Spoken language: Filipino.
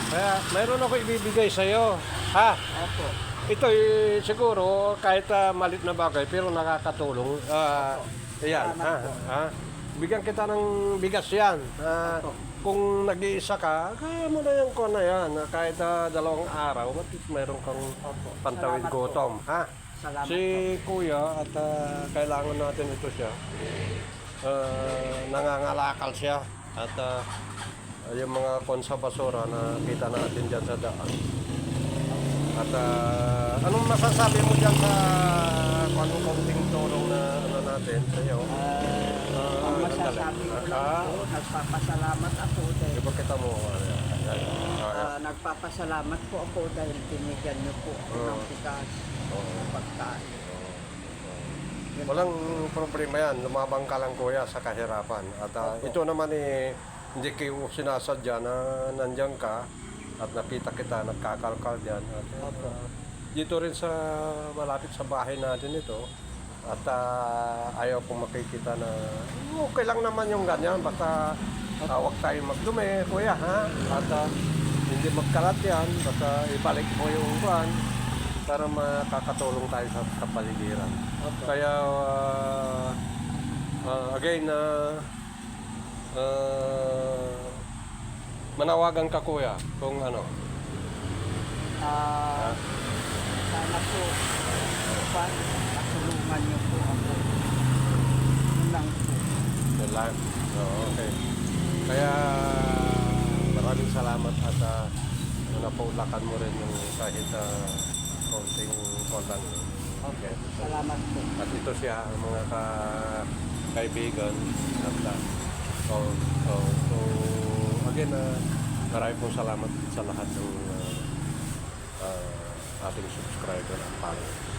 Kaya mayroon ako ibibigay sa'yo. Ha? Opo. Ito siguro kahit malit na bagay pero nakakatulong. Ayan. Ha? Ha? Bigyan kita ng bigas yan. Kung nag-iisa ka, kaya mo na yung na yan. Kahit 2 araw, at least mayroon kang pantawid Salamat gutom. Ha? Salamat Si Kuya at kailangan natin ito siya. Nangangalakal siya at yung mga konsa basura na kita natin dyan sa daan. At anong masasabi mo dyan sa anong konting tulong na natin sa iyo? Ang masasabi ko lang po, nagpapasalamat ako dahil Di ba kita mo? nagpapasalamat po ako dahil binigyan niyo po ako ng bigas, pagkain. Yun Walang problema yan. Lumabang ka lang kuya sa kahirapan. At ito naman hindi kayo sinasadya na nandyan ka at nakita kita, nagkakalkal dyan. At, dito rin sa malapit sa bahay natin ito. At ayaw kong makikita na okay lang naman yung ganyan. Basta huwag tayo magdumi, kuya, ha? At hindi magkalat yan. Basta ibalik mo yung buwan para makakatulong tayo sa paligiran. Kaya, again, manawagan ka kuya kung ano. Sana po, natulungan niyo po ako. Yun lang po. Yun lang. Okay. Kaya maraming salamat at napaulakan mo rin yung kahit konting kontan. Okay. Salamat po. At ito siya ang mga kaibigan at so again maraming pong salamat sa lahat ng ating subscriber at followers.